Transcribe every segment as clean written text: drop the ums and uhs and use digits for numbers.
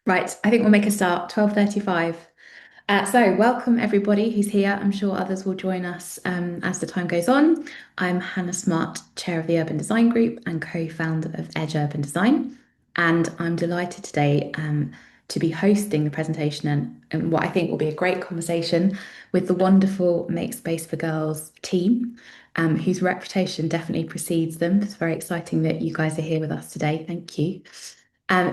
Right, I think we'll make a start, 12:35. So welcome everybody who's here. I'm sure others will join us as the time goes on. I'm Hannah Smart, Chair of the Urban Design Group and co-founder of Edge Urban Design. And I'm delighted today to be hosting the presentation and what I think will be a great conversation with the wonderful Make Space for Girls team, whose reputation definitely precedes them. It's very exciting that you guys are here with us today. Thank you.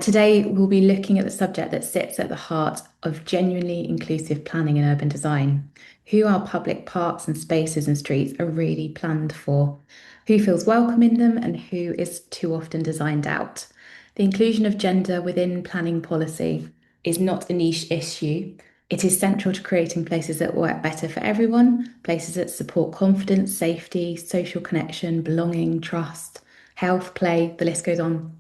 Today, we'll be looking at the subject that sits at the heart of genuinely inclusive planning and urban design. Who our public parks and spaces and streets are really planned for? Who feels welcome in them and who is too often designed out? The inclusion of gender within planning policy is not a niche issue. It is central to creating places that work better for everyone, places that support confidence, safety, social connection, belonging, trust, health, play, the list goes on.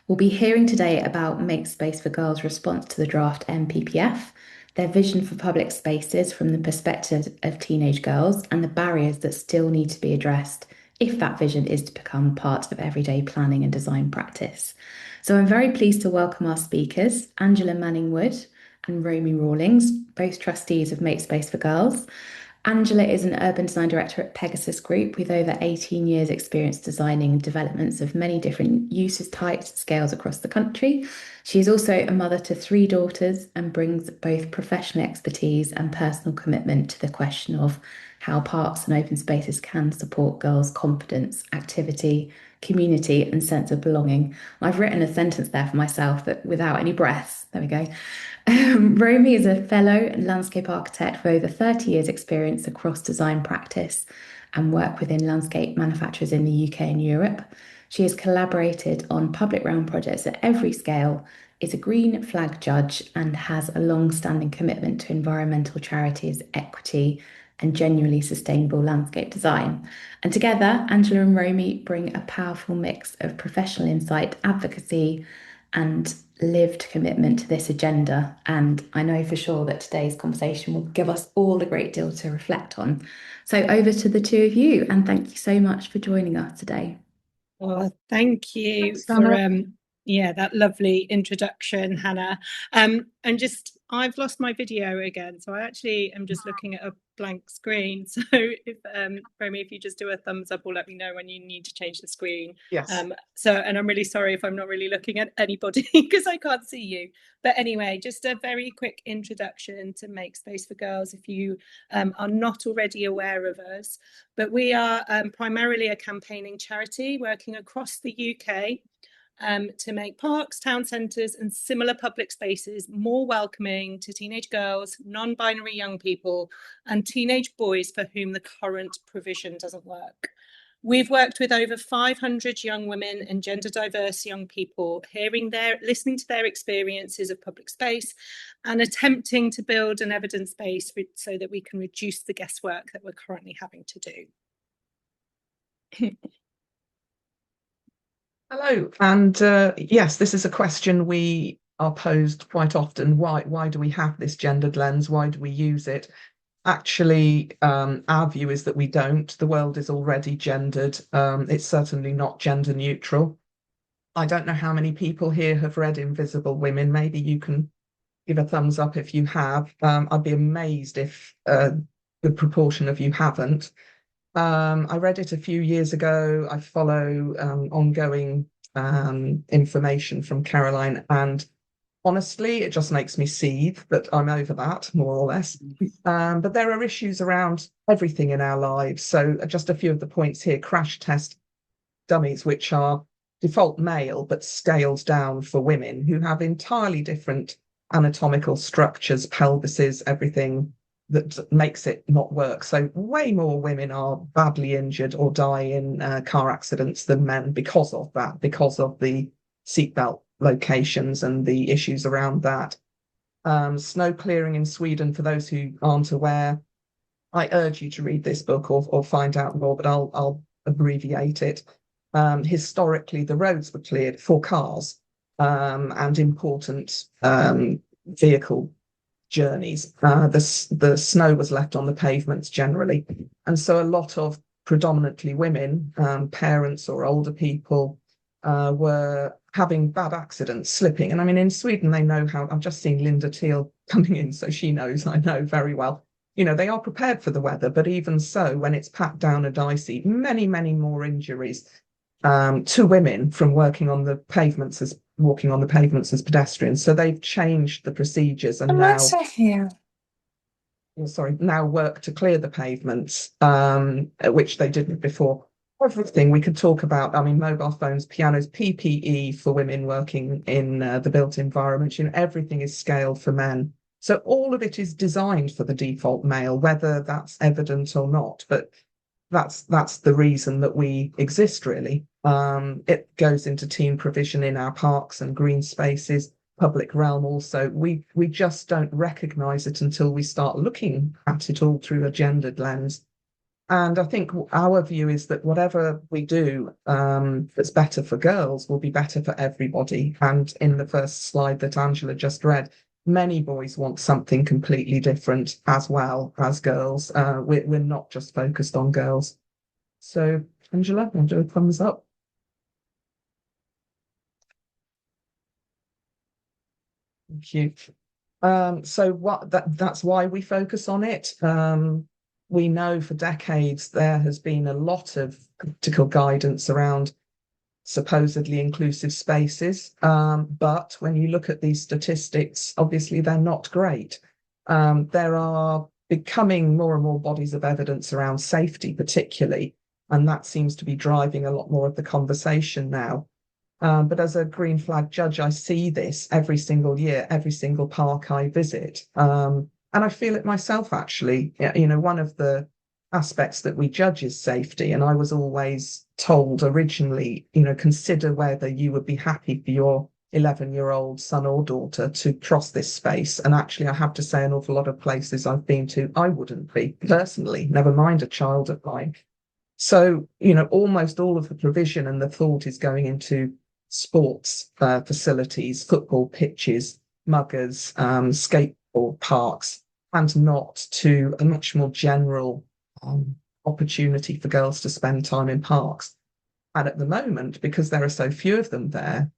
We'll be hearing today about Make Space for Girls' response to the draft NPPF, their vision for public spaces from the perspective of teenage girls, and the barriers that still need to be addressed if that vision is to become part of everyday planning and design practice. So I'm very pleased to welcome our speakers, Angela Manning-Wood and Romy Rawlings, both trustees of Make Space for Girls. Angela is an urban design director at Pegasus Group with over 18 years' experience designing developments of many different uses, types, scales across the country. She is also a mother to three daughters and brings both professional expertise and personal commitment to the question of how parks and open spaces can support girls' confidence, activity, community, and sense of belonging. I've written a sentence there for myself that without any breaths. There we go. Romy is a fellow landscape architect with over 30 years' experience across design practice and work within landscape manufacturers in the UK and Europe. She has collaborated on public realm projects at every scale, is a green flag judge, and has a long-standing commitment to environmental charities, equity, and genuinely sustainable landscape design. And together, Angela and Romy bring a powerful mix of professional insight, advocacy, and lived commitment to this agenda. And I know for sure that today's conversation will give us all a great deal to reflect on. So over to the two of you, and thank you so much for joining us today. Well, thank you Thanks, for Hannah. that lovely introduction, Hannah. And just I've lost my video again, so I actually am just looking at a blank screen. So if Romy, if you just do a thumbs up or let me know when you need to change the screen. Yes. And I'm really sorry if I'm not really looking at anybody because I can't see you. But anyway, just a very quick introduction to Make Space for Girls if you are not already aware of us. But we are primarily a campaigning charity working across the UK to make parks, town centres and similar public spaces more welcoming to teenage girls, non-binary young people and teenage boys for whom the current provision doesn't work. We've worked with over 500 young women and gender diverse young people, listening to their experiences of public space and attempting to build an evidence base so that we can reduce the guesswork that we're currently having to do. Hello, and yes, this is a question we are posed quite often. Why do we have this gendered lens? Why do we use it? Actually, our view is that we don't. The world is already gendered. It's certainly not gender neutral. I don't know how many people here have read Invisible Women. Maybe you can give a thumbs up if you have. I'd be amazed if a good proportion of you haven't. I read it a few years ago. I follow ongoing information from Caroline, and honestly, it just makes me seethe, but I'm over that, more or less. But there are issues around everything in our lives. So just a few of the points here: crash test dummies, which are default male, but scaled down for women who have entirely different anatomical structures, pelvises, everything that makes it not work. So way more women are badly injured or die in car accidents than men because of that, because of the seatbelt locations and the issues around that. Snow clearing in Sweden, for those who aren't aware, I urge you to read this book or find out more, but I'll abbreviate it. Historically, the roads were cleared for cars and important vehicle journeys. The snow was left on the pavements generally. And so a lot of predominantly women, parents or older people, were having bad accidents, slipping. And I mean, in Sweden, they know how. I've just seen Linda Teal coming in, so she knows, I know very well. You know, they are prepared for the weather, but even so, when it's packed down and icy, many, many more injuries to women from working on the pavements as walking on the pavements as pedestrians. So they've changed the procedures and now, sorry, now work to clear the pavements, which they didn't before. Everything we could talk about. I mean, mobile phones, pianos, PPE for women working in the built environment. You know, everything is scaled for men. So all of it is designed for the default male, whether that's evident or not. But that's the reason that we exist, really. It goes into team provision in our parks and green spaces, public realm also. We just don't recognise it until we start looking at it all through a gendered lens. And I think our view is that whatever we do that's better for girls will be better for everybody. And in the first slide that Angela just read, many boys want something completely different as well as girls. We're not just focused on girls. So, Angela, I'll do a thumbs up. Thank you. So that's why we focus on it. We know for decades there has been a lot of critical guidance around supposedly inclusive spaces. But when you look at these statistics, obviously they're not great. There are becoming more and more bodies of evidence around safety, particularly, and that seems to be driving a lot more of the conversation now. But as a green flag judge, I see this every single year, every single park I visit. And I feel it myself, actually. You know, one of the aspects that we judge is safety. And I was always told originally, you know, consider whether you would be happy for your 11-year-old son or daughter to cross this space. And actually, I have to say, an awful lot of places I've been to, I wouldn't be personally, never mind a child of mine. So, you know, almost all of the provision and the thought is going into sports facilities, football pitches, muggers, skateboard parks, and not to a much more general opportunity for girls to spend time in parks. And at the moment, because there are so few of them there,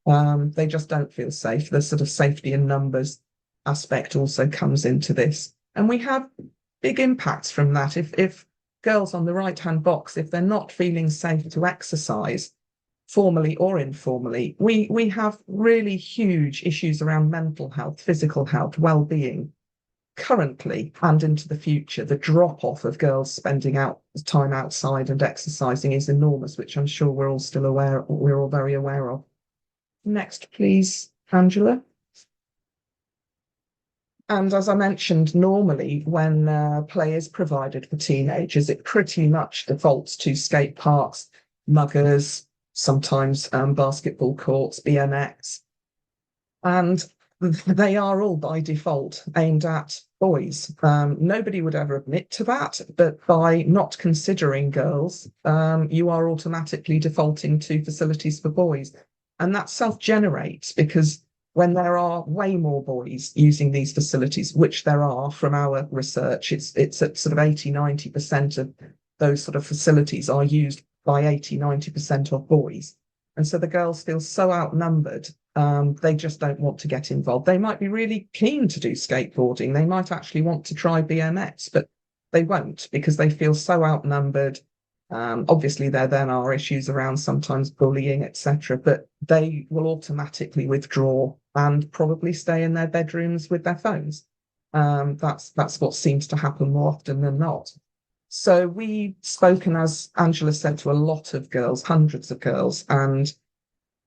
they just don't feel safe. The sort of safety in numbers aspect also comes into this. And we have big impacts from that. If girls on the right-hand box, if they're not feeling safe to exercise, formally or informally, we have really huge issues around mental health, physical health, well-being. Currently and into the future, the drop-off of girls spending time outside and exercising is enormous, which I'm sure we're all very aware of. Next, please, Angela. And as I mentioned, normally when play is provided for teenagers, it pretty much defaults to skate parks, muggers, sometimes basketball courts, BMX. And they are all by default aimed at boys. Nobody would ever admit to that, but by not considering girls, you are automatically defaulting to facilities for boys. And that self-generates because when there are way more boys using these facilities, which there are from our research, it's at sort of 80-90% of those sort of facilities are used by 80-90% of boys. And so the girls feel so outnumbered, they just don't want to get involved. They might be really keen to do skateboarding. They might actually want to try BMX, but they won't because they feel so outnumbered. Obviously, there then are issues around sometimes bullying, etc., but they will automatically withdraw and probably stay in their bedrooms with their phones. That's what seems to happen more often than not. So we've spoken, as Angela said, to a lot of girls, hundreds of girls, and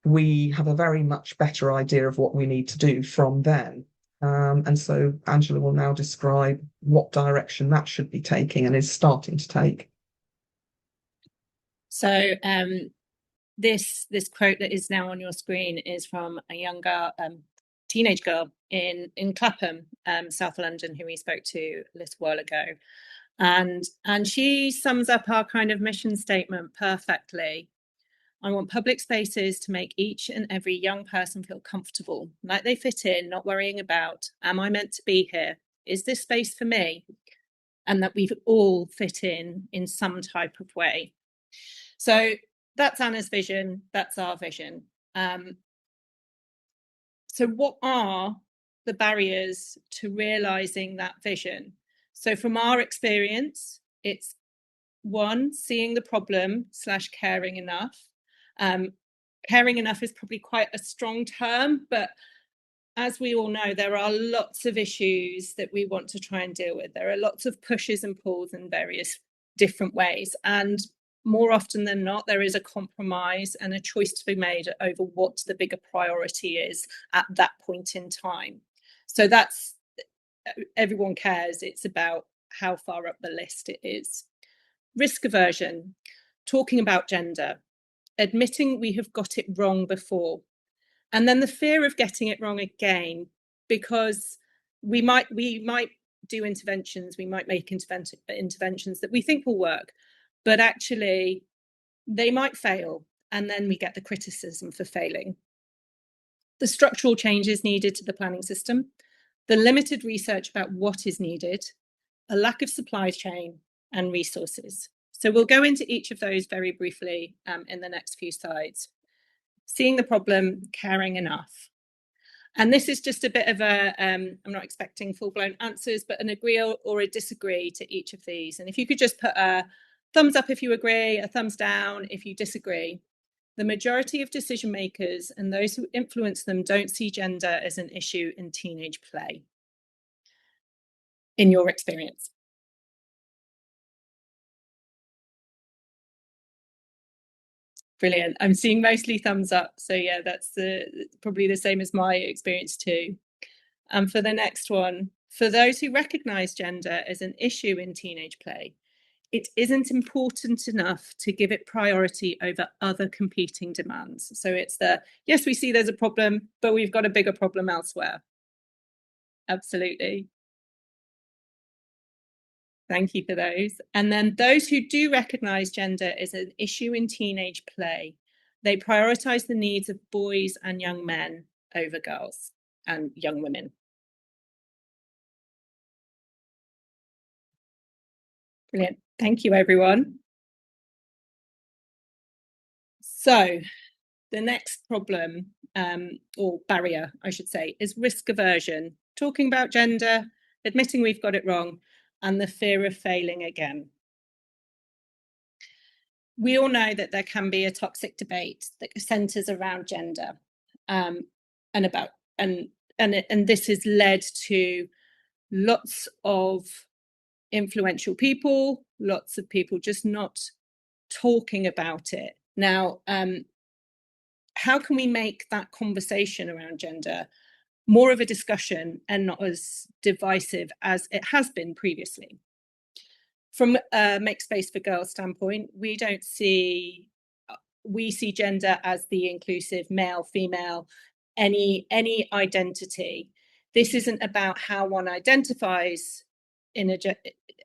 we have a very much better idea of what we need to do from them. And so Angela will now describe what direction that should be taking and is starting to take. So this quote that is now on your screen is from a younger teenage girl in Clapham, South London, who we spoke to a little while ago. And she sums up our kind of mission statement perfectly. I want public spaces to make each and every young person feel comfortable, like they fit in, not worrying about, am I meant to be here? Is this space for me? And that we've all fit in some type of way. So that's Anna's vision. That's our vision. So what are the barriers to realising that vision? So from our experience, it's one, seeing the problem / caring enough. Caring enough is probably quite a strong term, but as we all know, there are lots of issues that we want to try and deal with. There are lots of pushes and pulls in various different ways. And more often than not, there is a compromise and a choice to be made over what the bigger priority is at that point in time. So that's, everyone cares. It's about how far up the list it is. Risk aversion, talking about gender, admitting we have got it wrong before. And then the fear of getting it wrong again, because we might do interventions, we might make interventions that we think will work, but actually they might fail, and then we get the criticism for failing. The structural changes needed to the planning system, the limited research about what is needed, a lack of supply chain and resources. So we'll go into each of those very briefly in the next few slides. Seeing the problem, caring enough. And this is just a bit of a, I'm not expecting full-blown answers, but an agree or a disagree to each of these. And if you could just put a thumbs up if you agree, a thumbs down if you disagree. The majority of decision makers and those who influence them don't see gender as an issue in teenage play, in your experience. Brilliant. I'm seeing mostly thumbs up. So yeah, that's probably the same as my experience too. And for the next one, for those who recognise gender as an issue in teenage play, it isn't important enough to give it priority over other competing demands. So it's the, yes, we see there's a problem, but we've got a bigger problem elsewhere. Absolutely. Thank you for those. And then those who do recognise gender as an issue in teenage play, they prioritise the needs of boys and young men over girls and young women. Brilliant. Thank you, everyone. So the next problem, or barrier, I should say, is risk aversion. Talking about gender, admitting we've got it wrong, and the fear of failing again. We all know that there can be a toxic debate that centres around gender, and this has led to lots of influential people, lots of people just not talking about it. Now, how can we make that conversation around gender more of a discussion and not as divisive as it has been previously? From a Make Space for Girls standpoint, we see gender as the inclusive male, female, any identity. This isn't about how one identifies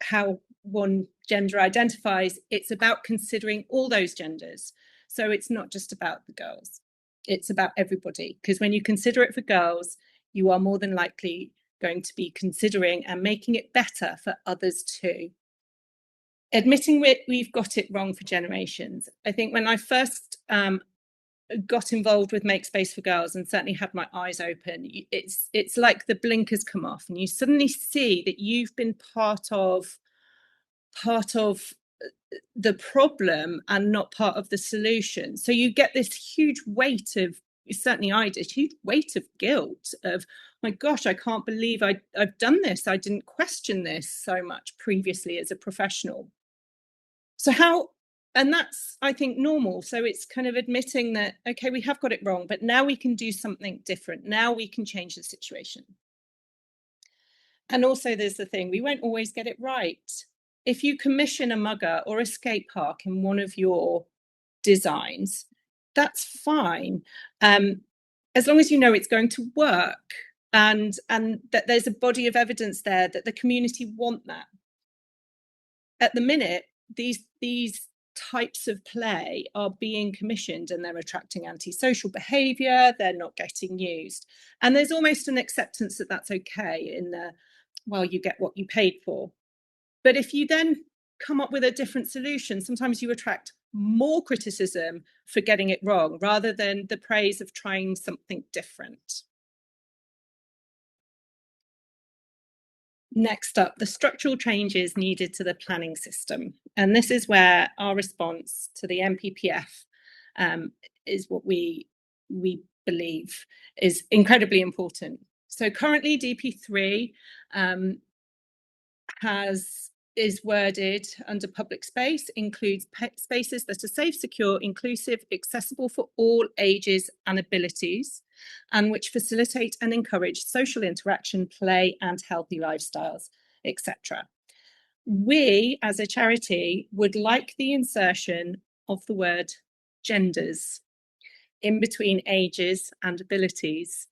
how one gender identifies. It's about considering all those genders. So it's not just about the girls, it's about everybody. Because when you consider it for girls, you are more than likely going to be considering and making it better for others too. Admitting we've got it wrong for generations. I think when I first got involved with Make Space for Girls and certainly had my eyes open, it's like the blinkers come off and you suddenly see that you've been part of the problem and not part of the solution. So you get this huge weight of, certainly I did, huge weight of guilt of, my gosh, I can't believe I've done this. I didn't question this so much previously as a professional. So how, and that's, I think, normal. So it's kind of admitting that, okay, we have got it wrong, but now we can do something different. Now we can change the situation. And also there's the thing, we won't always get it right. If you commission a mugger or a skate park in one of your designs, that's fine. As long as you know it's going to work and that there's a body of evidence there that the community want that. At the minute, these types of play are being commissioned and they're attracting antisocial behaviour, they're not getting used. And there's almost an acceptance that that's okay in the, well, you get what you paid for. But if you then come up with a different solution, sometimes you attract more criticism for getting it wrong rather than the praise of trying something different. Next up, the structural changes needed to the planning system. And this is where our response to the NPPF is what we believe is incredibly important. So currently DP3 is worded under public space, includes spaces that are safe, secure, inclusive, accessible for all ages and abilities, and which facilitate and encourage social interaction, play, and healthy lifestyles, etc. We, as a charity, would like the insertion of the word genders in between ages and abilities.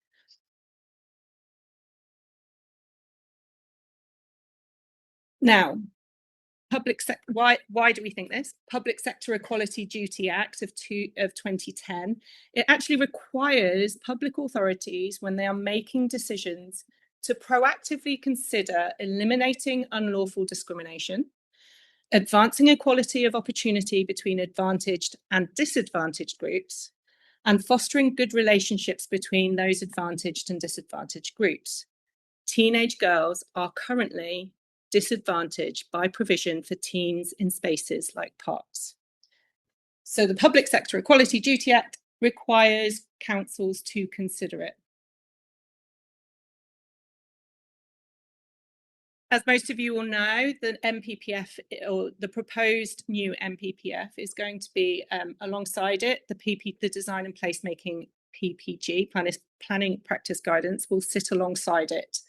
Now, why do we think this? Public Sector Equality Duty Act of 2010, it actually requires public authorities, when they are making decisions, to proactively consider eliminating unlawful discrimination, advancing equality of opportunity between advantaged and disadvantaged groups, and fostering good relationships between those advantaged and disadvantaged groups. Teenage girls are currently disadvantaged by provision for teens in spaces like parks. So the Public Sector Equality Duty Act requires councils to consider it. As most of you will know, the NPPF, or the proposed new NPPF, is going to be alongside it. The Design and Placemaking PPG, Planning Practice Guidance, will sit alongside it.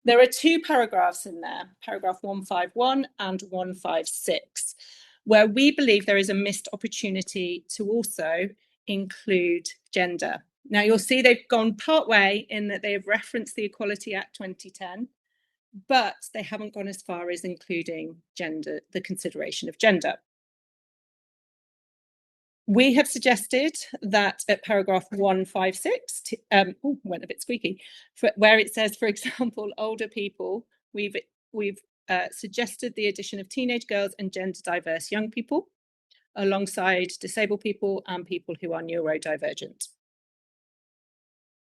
There are two paragraphs in there, paragraph 151 and 156, where we believe there is a missed opportunity to also include gender. Now, you'll see they've gone part way in that they have referenced the Equality Act 2010, but they haven't gone as far as including gender, the consideration of gender. We have suggested that at paragraph 156, went a bit squeaky, where it says, for example, older people, we've suggested the addition of teenage girls and gender diverse young people, alongside disabled people and people who are neurodivergent.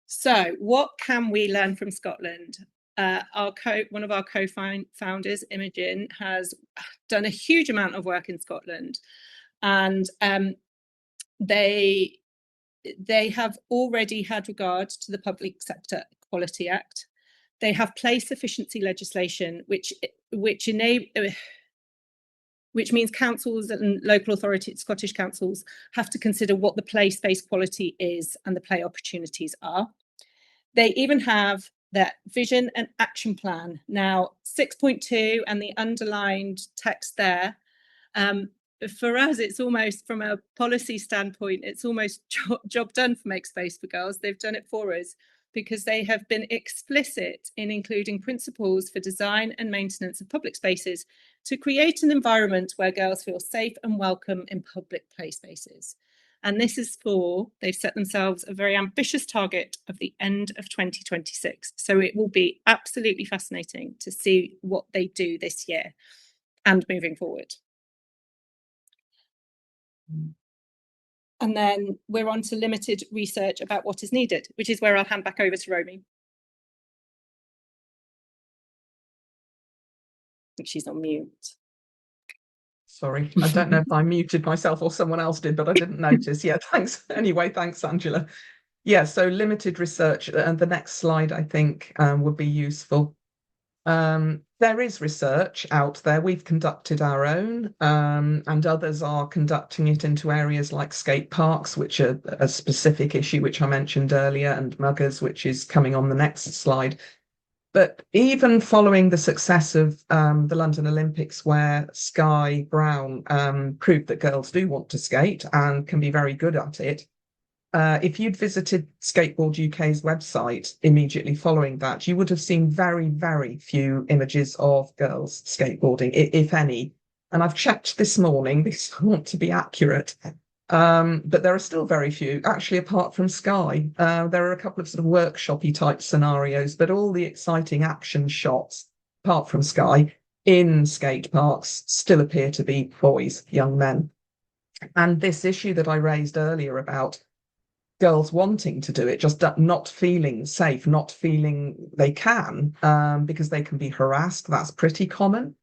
So what can we learn from Scotland? One of our co-founders, Imogen, has done a huge amount of work in Scotland, and they have already had regard to the Public Sector Equality Act. They have place efficiency legislation, which means councils and local authorities, Scottish councils, have to consider what the play-space quality is and the play opportunities are. They even have that vision and action plan. Now, 6.2 and the underlined text there, for us, it's almost, from a policy standpoint, it's almost job done for Make Space for Girls. They've done it for us because they have been explicit in including principles for design and maintenance of public spaces to create an environment where girls feel safe and welcome in public play spaces. And this is they've set themselves a very ambitious target of the end of 2026. So it will be absolutely fascinating to see what they do this year and moving forward. And then we're on to limited research about what is needed, which is where I'll hand back over to Romy. I think she's on mute. Sorry, I don't know if I muted myself or someone else did, but I didn't notice. Yeah, thanks. Anyway, thanks, Angela. Yeah, so limited research, and the next slide, I think, would be useful. There is research out there. We've conducted our own, and others are conducting it into areas like skate parks, which are a specific issue, which I mentioned earlier, and muggers, which is coming on the next slide. But even following the success of the London Olympics, where Sky Brown proved that girls do want to skate and can be very good at it, if you'd visited Skateboard UK's website immediately following that, you would have seen very, very few images of girls skateboarding, if any. And I've checked this morning because I want to be accurate. But there are still very few, actually, apart from Sky. There are a couple of sort of workshop-y type scenarios, but all the exciting action shots, apart from Sky, in skate parks still appear to be boys, young men. And this issue that I raised earlier about girls wanting to do it, just not feeling safe, not feeling they can, because they can be harassed. That's pretty common.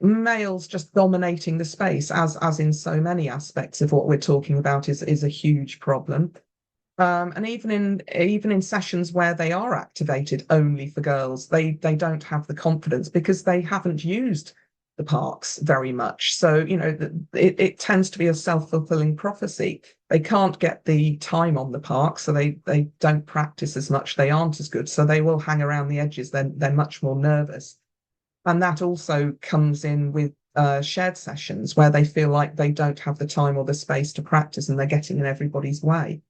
Males just dominating the space, as in so many aspects of what we're talking about, is a huge problem. And even in sessions where they are activated only for girls, they don't have the confidence because they haven't used the parks very much. So, it tends to be a self-fulfilling prophecy. They can't get the time on the park, so they don't practice as much. They aren't as good, so they will hang around the edges. They're much more nervous. And that also comes in with shared sessions where they feel like they don't have the time or the space to practice and they're getting in everybody's way.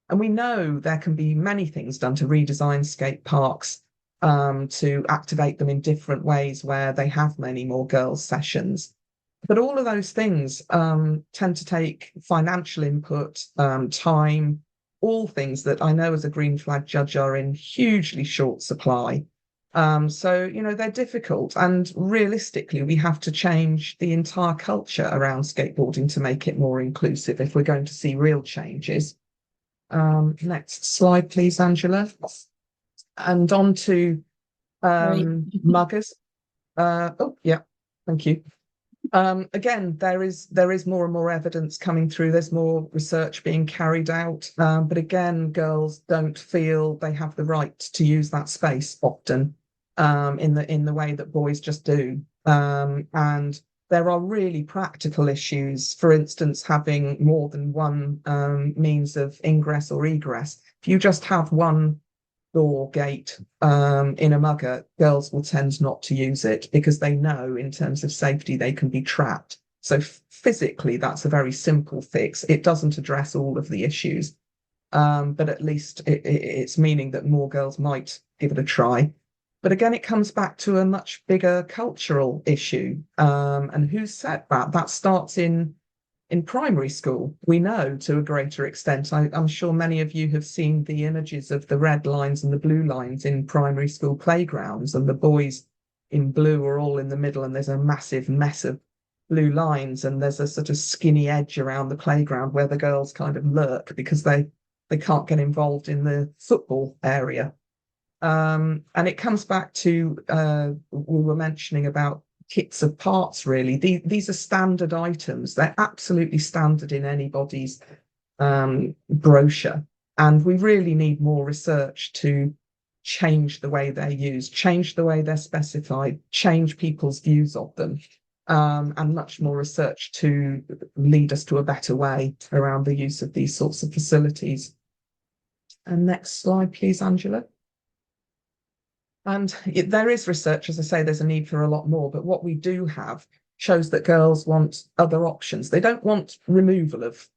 And we know there can be many things done to redesign skate parks, to activate them in different ways where they have many more girls' sessions. But all of those things tend to take financial input, time, all things that I know as a green flag judge are in hugely short supply. So, they're difficult. And realistically, we have to change the entire culture around skateboarding to make it more inclusive if we're going to see real changes. Next slide, please, Angela. And on to muggers. Oh, yeah, thank you. Again, there is more and more evidence coming through. There's more research being carried out. But again, girls don't feel they have the right to use that space often, in the way that boys just do. And there are really practical issues. For instance, having more than one means of ingress or egress. If you just have one door gate in a mugger, girls will tend not to use it because they know in terms of safety they can be trapped. So physically, that's a very simple fix. It doesn't address all of the issues, but at least it's meaning that more girls might give it a try. But again, it comes back to a much bigger cultural issue. And who said that? That starts in primary school. We know to a greater extent. I'm sure many of you have seen the images of the red lines and the blue lines in primary school playgrounds, and the boys in blue are all in the middle, and there's a massive mess of blue lines, and there's a sort of skinny edge around the playground where the girls kind of lurk because they can't get involved in the football area. And it comes back to we were mentioning about kits of parts, really. These are standard items. They're absolutely standard in anybody's brochure. And we really need more research to change the way they're used, change the way they're specified, change people's views of them, and much more research to lead us to a better way around the use of these sorts of facilities. And next slide, please, Angela. And there is research, as I say, there's a need for a lot more, but what we do have shows that girls want other options. They don't want removal of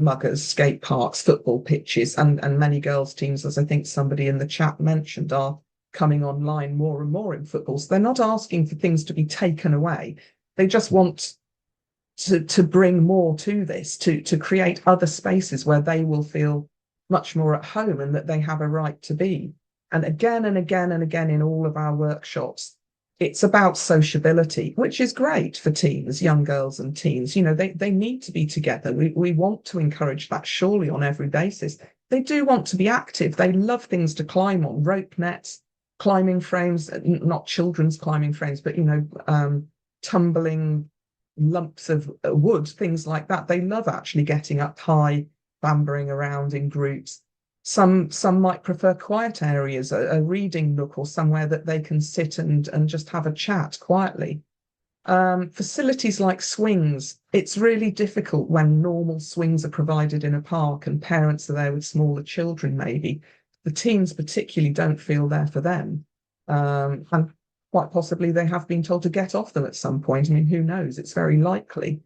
muggers, skate parks, football pitches, and many girls' teams, as I think somebody in the chat mentioned, are coming online more and more in football. So they're not asking for things to be taken away. They just want to bring more to this, to create other spaces where they will feel much more at home and that they have a right to be. And again and again and again in all of our workshops, it's about sociability, which is great for teens, young girls and teens. They need to be together. We want to encourage that surely on every basis. They do want to be active. They love things to climb on, rope nets, climbing frames, not children's climbing frames, but, tumbling lumps of wood, things like that. They love actually getting up high, clambering around in groups. Some might prefer quiet areas, a reading nook or somewhere that they can sit and just have a chat quietly. Facilities like swings, it's really difficult when normal swings are provided in a park and parents are there with smaller children, maybe. The teens particularly don't feel there for them. And quite possibly they have been told to get off them at some point. I mean, who knows? It's very likely.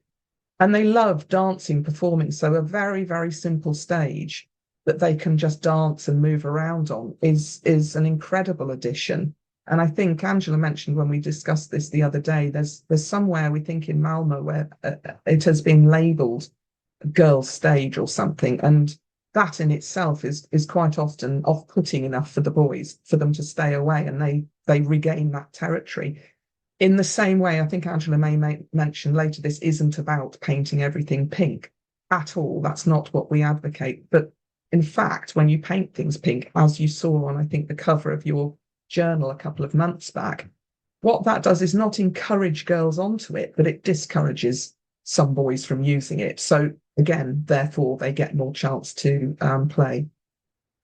And they love dancing, performing. So a very, very simple stage that they can just dance and move around on is an incredible addition. And I think Angela mentioned when we discussed this the other day, there's somewhere we think in Malmo where it has been labelled girls' stage or something, and that in itself is quite often off-putting enough for the boys for them to stay away, and they regain that territory. In the same way, I think Angela may mention later, this isn't about painting everything pink at all. That's not what we advocate, but In fact, when you paint things pink, as you saw on, I think, the cover of your journal a couple of months back, what that does is not encourage girls onto it, but it discourages some boys from using it. So again, therefore, they get more chance to play.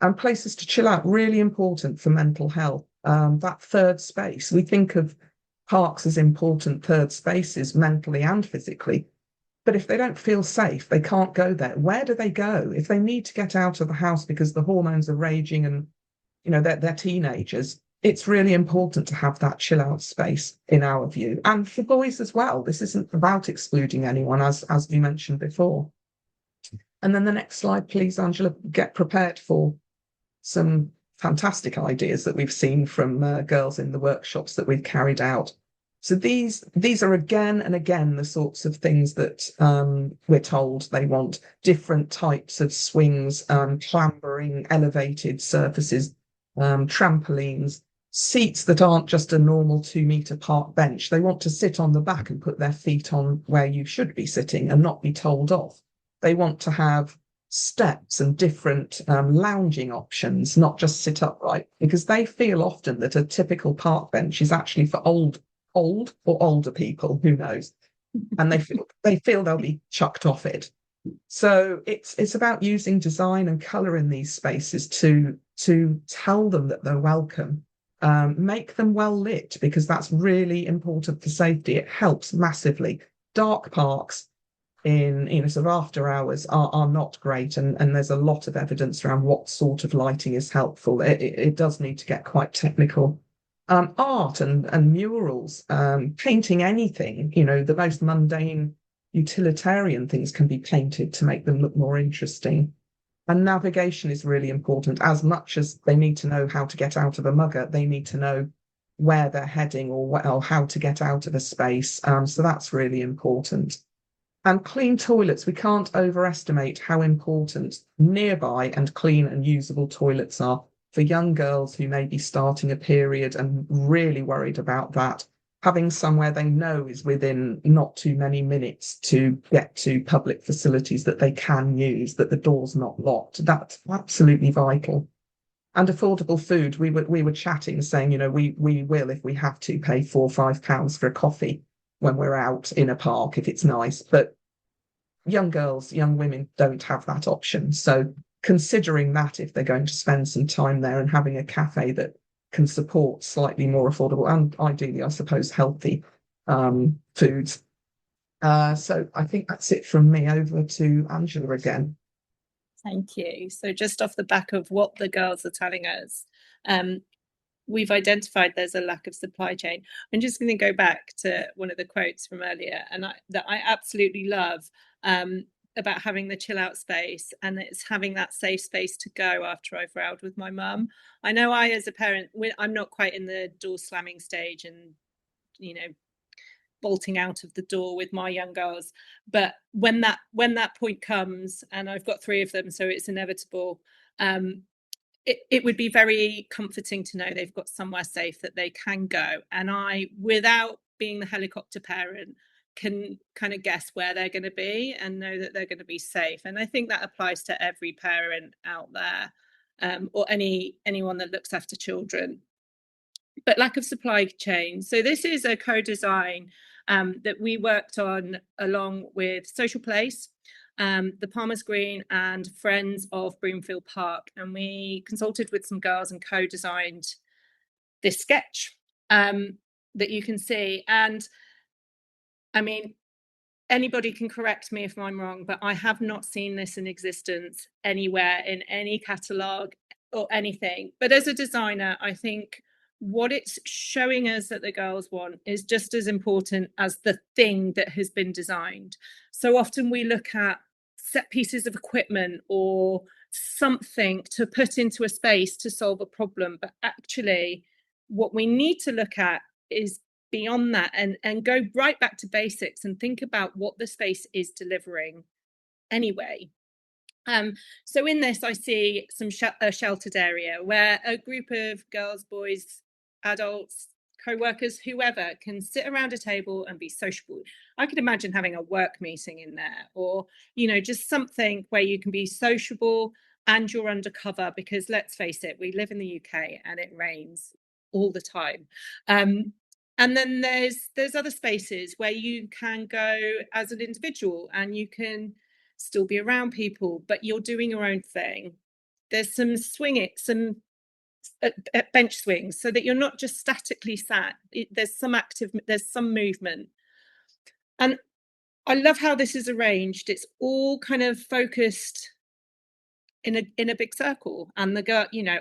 And places to chill out, really important for mental health. That third space, we think of parks as important third spaces mentally and physically. But if they don't feel safe, they can't go there. Where do they go? If they need to get out of the house because the hormones are raging and they're teenagers, it's really important to have that chill out space in our view. And for boys as well. This isn't about excluding anyone, as we mentioned before. And then the next slide, please, Angela. Get prepared for some fantastic ideas that we've seen from girls in the workshops that we've carried out. So these are again and again the sorts of things that we're told they want: different types of swings, clambering, elevated surfaces, trampolines, seats that aren't just a normal 2 meter park bench. They want to sit on the back and put their feet on where you should be sitting and not be told off. They want to have steps and different lounging options, not just sit upright, because they feel often that a typical park bench is actually for old or older people, who knows, and they feel they'll be chucked off it. So it's about using design and colour in these spaces to tell them that they're welcome. Make them well lit, because that's really important for safety. It helps massively. Dark parks in sort of after hours are not great, and there's a lot of evidence around what sort of lighting is helpful. It does need to get quite technical. Art and murals, painting anything, the most mundane utilitarian things can be painted to make them look more interesting. And navigation is really important. As much as they need to know how to get out of a mugger, they need to know where they're heading or how to get out of a space. So that's really important. And clean toilets, we can't overestimate how important nearby and clean and usable toilets are for young girls who may be starting a period and really worried about that. Having somewhere they know is within not too many minutes to get to public facilities that they can use, that the door's not locked. That's absolutely vital. And affordable food, we were chatting, saying, we will, if we have to, pay £4 or £5 for a coffee when we're out in a park if it's nice. But young girls, young women don't have that option. So considering that, if they're going to spend some time there, and having a cafe that can support slightly more affordable and ideally, I suppose, healthy foods. So I think that's it from me. Over to Angela again. Thank you. So just off the back of what the girls are telling us, we've identified there's a lack of supply chain. I'm just going to go back to one of the quotes from earlier, and that I absolutely love, about having the chill out space, and it's having that safe space to go after I've rowed with my mum. I know I, as a parent, I'm not quite in the door slamming stage and, bolting out of the door with my young girls, but when that point comes, and I've got 3 of them, so it's inevitable, it would be very comforting to know they've got somewhere safe that they can go, and I, without being the helicopter parent, can kind of guess where they're going to be and know that they're going to be safe. And I think that applies to every parent out there, or anyone that looks after children. But lack of supply chain. So this is a co-design that we worked on along with Social Place, the Palmer's Green, and Friends of Broomfield Park. And we consulted with some girls and co-designed this sketch that you can see. And I mean, anybody can correct me if I'm wrong, but I have not seen this in existence anywhere in any catalogue or anything. But as a designer, I think what it's showing us that the girls want is just as important as the thing that has been designed. So often we look at set pieces of equipment or something to put into a space to solve a problem, but actually what we need to look at is beyond that, and go right back to basics and think about what the space is delivering anyway. So in this, I see a sheltered area where a group of girls, boys, adults, co-workers, whoever, can sit around a table and be sociable. I could imagine having a work meeting in there, or just something where you can be sociable and you're undercover, because let's face it, we live in the UK and it rains all the time. And then there's other spaces where you can go as an individual and you can still be around people, but you're doing your own thing. There's some bench swings, so that you're not just statically sat. There's some movement. And I love how this is arranged. It's all kind of focused in a big circle, and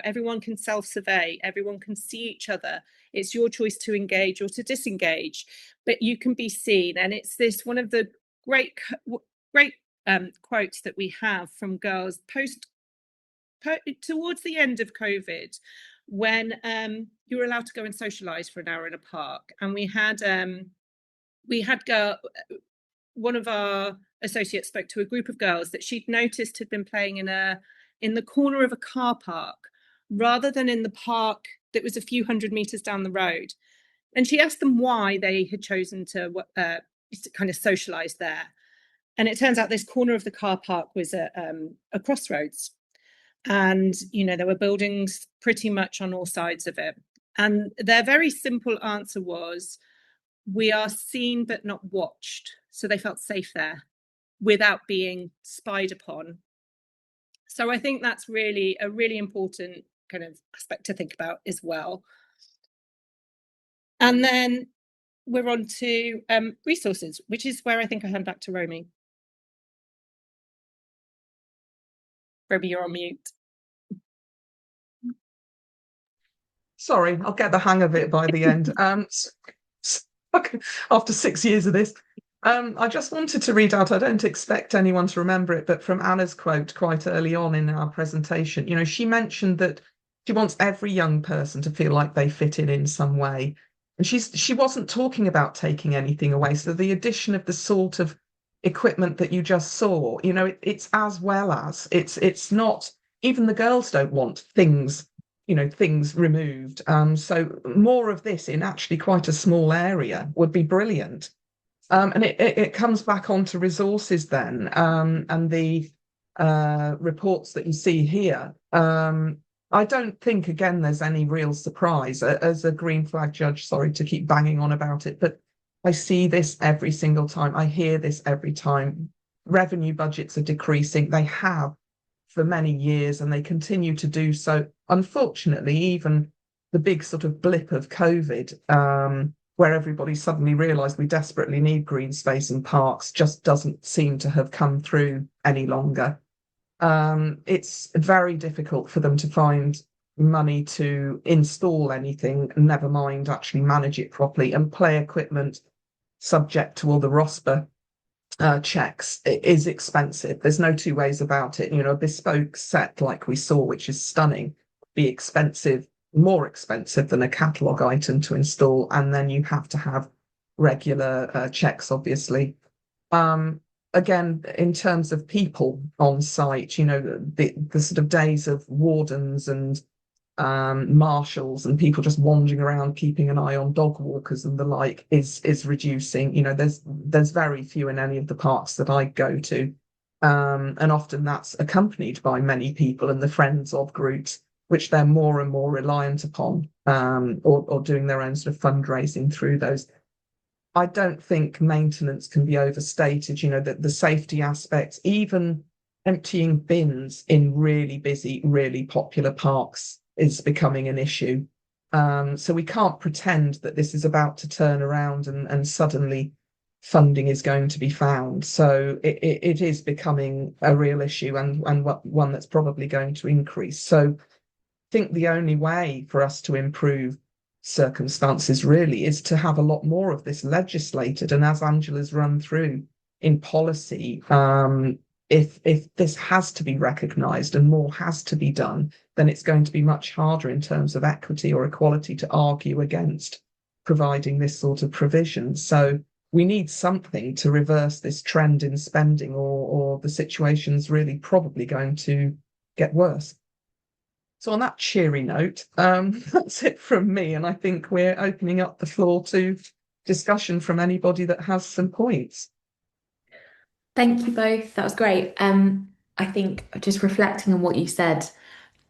everyone can self-survey, everyone can see each other. It's your choice to engage or to disengage, but you can be seen. And it's this one of the great quotes that we have from girls towards the end of COVID, when you were allowed to go and socialize for an hour in a park. And we had one of our associates spoke to a group of girls that she'd noticed had been playing in the corner of a car park rather than in the park that was a few hundred meters down the road. And she asked them why they had chosen to kind of socialize there. And it turns out this corner of the car park was a crossroads. And, there were buildings pretty much on all sides of it. And their very simple answer was, we are seen but not watched. So they felt safe there without being spied upon. So I think that's really a really important kind of aspect to think about as well. And then we're on to resources, which is where I think I hand back to Romy. Romy, you're on mute. Sorry, I'll get the hang of it by the end. After 6 years of this, I just wanted to read out, I don't expect anyone to remember it, but from Anna's quote quite early on in our presentation, she mentioned that she wants every young person to feel like they fit in some way. And she wasn't talking about taking anything away. So the addition of the sort of equipment that you just saw, it's as well as, it's not, even the girls don't want things removed. So more of this in actually quite a small area would be brilliant. And it comes back onto resources then, and the reports that you see here. I don't think, again, there's any real surprise. As a green flag judge, sorry to keep banging on about it, but I see this every single time. I hear this every time. Revenue budgets are decreasing. They have for many years, and they continue to do so. Unfortunately, even the big sort of blip of COVID, where everybody suddenly realised we desperately need green space and parks, just doesn't seem to have come through any longer. It's very difficult for them to find money to install anything, never mind actually manage it properly. And play equipment, subject to all the ROSPA checks, it is expensive. There's no two ways about it. A bespoke set like we saw, which is stunning, be expensive, more expensive than a catalogue item to install. And then you have to have regular checks, obviously. Again, in terms of people on site, the sort of days of wardens and marshals and people just wandering around keeping an eye on dog walkers and the like is reducing. There's very few in any of the parks that I go to, and often that's accompanied by many people and the friends of groups, which they're more and more reliant upon, or doing their own sort of fundraising through those. I don't think maintenance can be overstated. The safety aspects, even emptying bins in really busy, really popular parks is becoming an issue. So we can't pretend that this is about to turn around and suddenly funding is going to be found. So it is becoming a real issue, and one that's probably going to increase. So I think the only way for us to improve circumstances really is to have a lot more of this legislated. And as Angela's run through in policy, if this has to be recognised and more has to be done, then it's going to be much harder in terms of equity or equality to argue against providing this sort of provision. So we need something to reverse this trend in spending, or the situation's really probably going to get worse. So on that cheery note, that's it from me. And I think we're opening up the floor to discussion from anybody that has some points. Thank you both. That was great. I think just reflecting on what you said,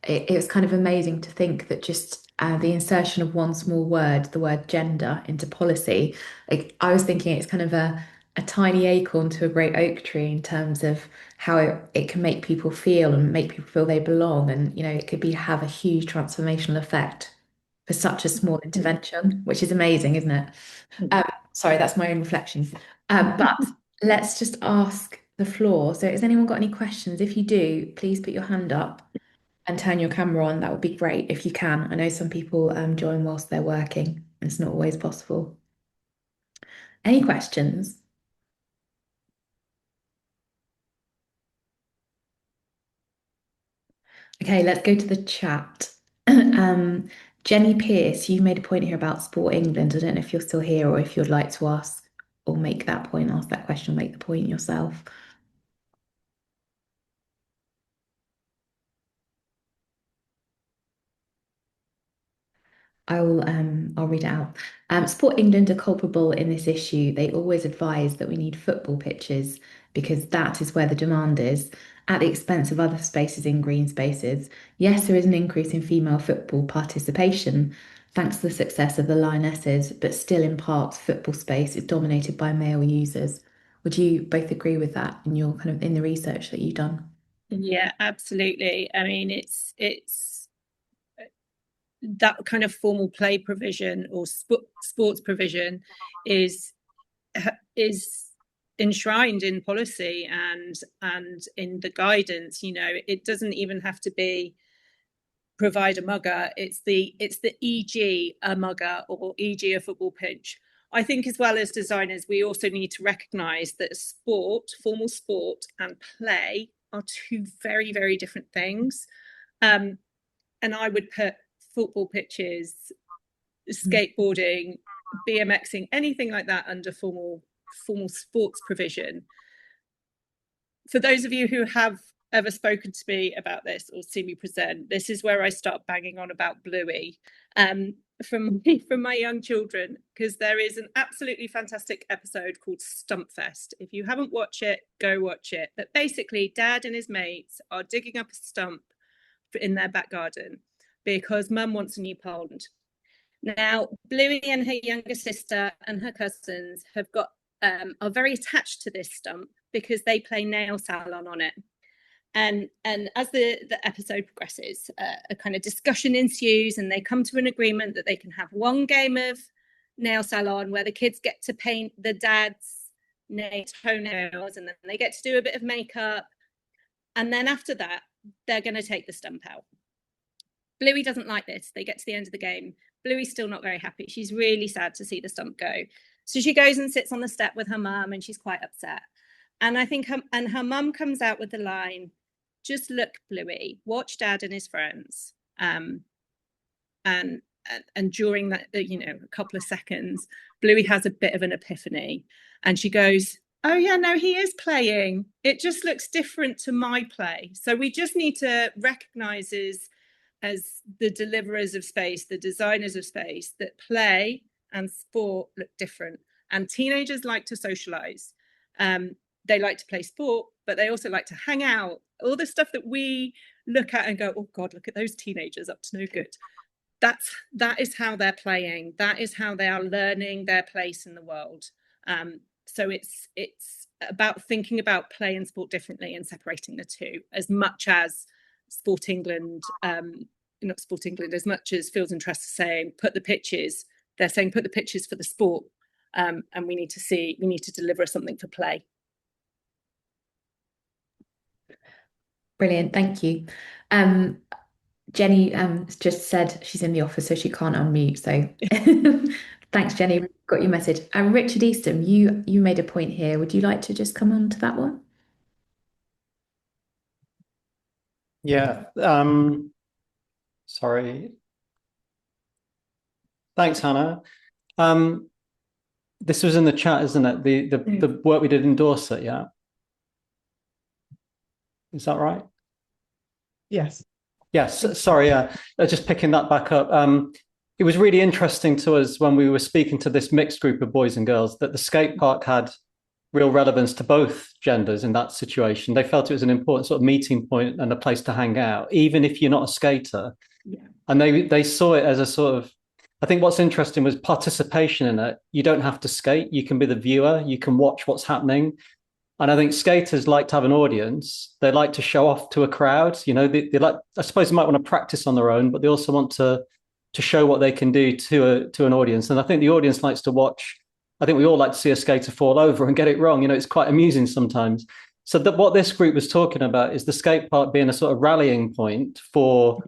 it was kind of amazing to think that just the insertion of one small word, the word gender, into policy, like I was thinking it's kind of a tiny acorn to a great oak tree in terms of how it can make people feel and make people feel they belong. And, it could be have a huge transformational effect for such a small intervention, which is amazing, isn't it? Um, sorry, that's my own reflections. But let's just ask the floor. So has anyone got any questions? If you do, please put your hand up and turn your camera on. That would be great if you can. I know some people join whilst they're working. It's not always possible. Any questions? Okay, let's go to the chat. Jenny Pierce, you made a point here about Sport England. I don't know if you're still here or if you'd like to ask or make that point, ask that question, make the point yourself. I'll read it out. Sport England are culpable in this issue. They always advise that we need football pitches because that is where the demand is, at the expense of other spaces in green spaces. Yes, there is an increase in female football participation thanks to the success of the Lionesses, but still in parts, football space is dominated by male users. Would you both agree with that in your kind of in the research that you've done? Yeah, absolutely. I mean, it's that kind of formal play provision or sports provision is enshrined in policy and in the guidance. It doesn't even have to be provide a mugger. It's the e.g. a mugger or e.g. a football pitch. I think as well as designers, we also need to recognise that sport, formal sport, and play are two very, very different things. And I would put football pitches, skateboarding, BMXing, anything like that under formal sports provision. For those of you who have ever spoken to me about this or seen me present, this is where I start banging on about Bluey from my young children, because there is an absolutely fantastic episode called Stumpfest. If you haven't watched it, go watch it. But basically, Dad and his mates are digging up a stump in their back garden because Mum wants a new pond. Now, Bluey and her younger sister and her cousins are very attached to this stump because they play nail salon on it. And as the episode progresses, a kind of discussion ensues, and they come to an agreement that they can have one game of nail salon where the kids get to paint the dad's toenails, and then they get to do a bit of makeup. And then after that, they're going to take the stump out. Bluey doesn't like this. They get to the end of the game. Bluey's still not very happy. She's really sad to see the stump go. So she goes and sits on the step with her mum, and she's quite upset. And I think her mum comes out with the line, "Just look, Bluey, watch Dad and his friends." And during that, a couple of seconds, Bluey has a bit of an epiphany, and she goes, "Oh yeah, no, he is playing. It just looks different to my play." So we just need to recognise as the deliverers of space, the designers of space, that play and sport look different. And teenagers like to socialise. They like to play sport, but they also like to hang out. All the stuff that we look at and go, "Oh God, look at those teenagers up to no good." That is how they're playing. That is how they are learning their place in the world. So it's about thinking about play and sport differently and separating the two, as much as Sport England, not Sport England, as much as Fields and Trust are saying they're saying put the pitches for the sport, and we need to deliver something for play. Brilliant, thank you. Jenny just said she's in the office, so she can't unmute. So thanks, Jenny. Got your message. Richard Easton, you made a point here. Would you like to just come on to that one? Yeah. Sorry. Thanks, Hannah. This was in the chat, isn't it? The work we did in Dorset, yeah. Is that right? Yes. Yes. Sorry. Just picking that back up. It was really interesting to us when we were speaking to this mixed group of boys and girls that the skate park had real relevance to both genders in that situation. They felt it was an important sort of meeting point and a place to hang out, even if you're not a skater. Yeah. And they saw it as a sort of, I think what's interesting was participation in it. You don't have to skate. You can be the viewer. You can watch what's happening. And I think skaters like to have an audience. They like to show off to a crowd. You know, they like, I suppose they might want to practice on their own, but they also want to show what they can do to an audience. And I think the audience likes to watch. I think we all like to see a skater fall over and get it wrong. You know, it's quite amusing sometimes. So what this group was talking about is the skate park being a sort of rallying point for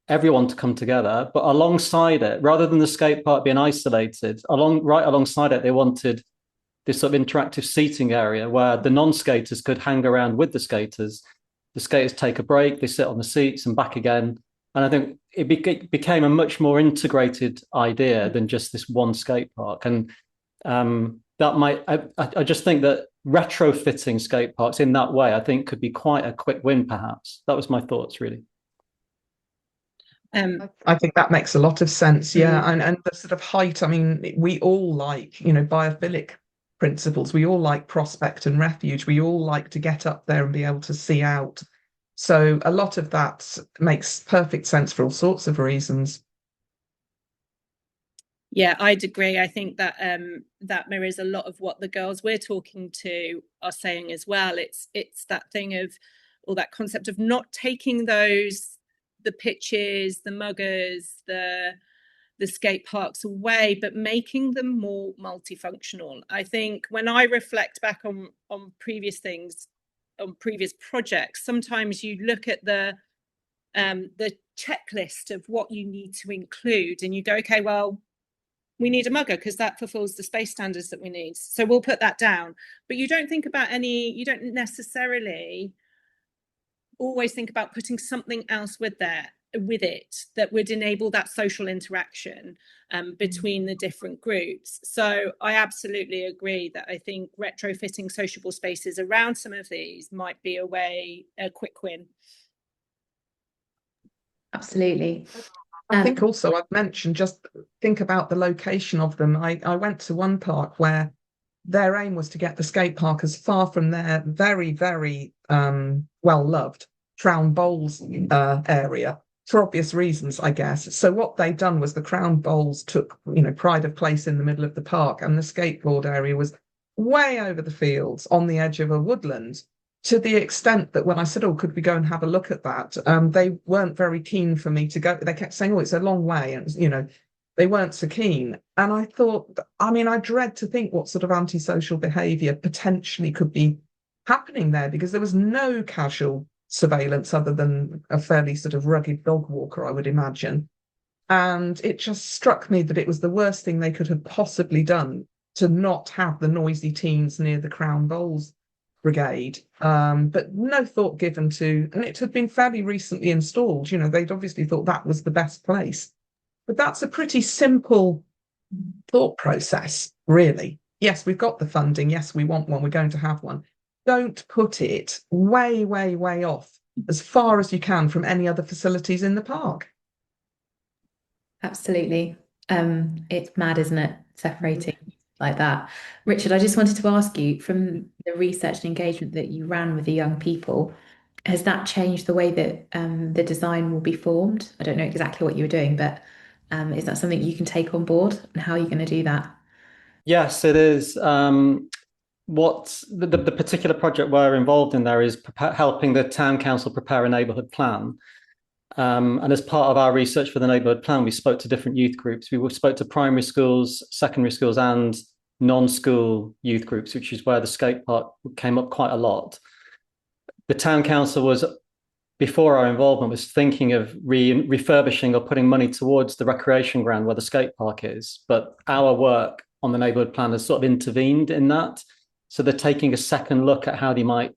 everyone to come together, but alongside it, rather than the skate park being isolated, right alongside it, they wanted this sort of interactive seating area where the non-skaters could hang around with the skaters. The skaters take a break, they sit on the seats and back again. And I think it became a much more integrated idea than just this one skate park. And I just think that retrofitting skate parks in that way, I think could be quite a quick win, perhaps. That was my thoughts, really. I think that makes a lot of sense. Yeah. And the sort of height, I mean, we all like, you know, biophilic principles. We all like prospect and refuge. We all like to get up there and be able to see out. So a lot of that makes perfect sense for all sorts of reasons. Yeah, I'd agree. I think that that mirrors a lot of what the girls we're talking to are saying as well. It's that thing of, or that concept of not taking the pitches, the muggers, the skate parks away, but making them more multifunctional. I think when I reflect back on previous things, on previous projects, sometimes you look at the checklist of what you need to include, and you go, okay, well, we need a mugger because that fulfills the space standards that we need, so we'll put that down. But you don't think about you don't necessarily always think about putting something else with it that would enable that social interaction between the different groups. So I absolutely agree that I think retrofitting sociable spaces around some of these might be a quick win. Absolutely. I think also I've mentioned, just think about the location of them. I went to one park where their aim was to get the skate park as far from their very, very well-loved Crown Bowls area, for obvious reasons, I guess. So what they'd done was the Crown Bowls took, you know, pride of place in the middle of the park, and the skateboard area was way over the fields on the edge of a woodland, to the extent that when I said, oh, could we go and have a look at that? They weren't very keen for me to go. They kept saying, oh, it's a long way. And, you know, they weren't so keen. And I thought, I mean, I dread to think what sort of antisocial behaviour potentially could be happening there, because there was no casual surveillance other than a fairly sort of rugged dog walker, I would imagine. And it just struck me that it was the worst thing they could have possibly done to not have the noisy teens near the Crown Bowls brigade, but no thought given to, and it had been fairly recently installed. You know, they'd obviously thought that was the best place. But that's a pretty simple thought process, really. Yes, we've got the funding. Yes, we want one. We're going to have one. Don't put it way, way, way off, as far as you can from any other facilities in the park. Absolutely. It's mad, isn't it? Separating like that. Richard, I just wanted to ask you, from the research and engagement that you ran with the young people, has that changed the way that the design will be formed? I don't know exactly what you were doing, but is that something you can take on board, and how are you going to do that? Yes, it is. What the particular project we're involved in there is helping the town council prepare a neighbourhood plan. And as part of our research for the neighbourhood plan, we spoke to different youth groups. We spoke to primary schools, secondary schools, and non-school youth groups, which is where the skate park came up quite a lot. The town council was, before our involvement, was thinking of refurbishing or putting money towards the recreation ground where the skate park is. But our work on the neighbourhood plan has sort of intervened in that. So they're taking a second look at how they might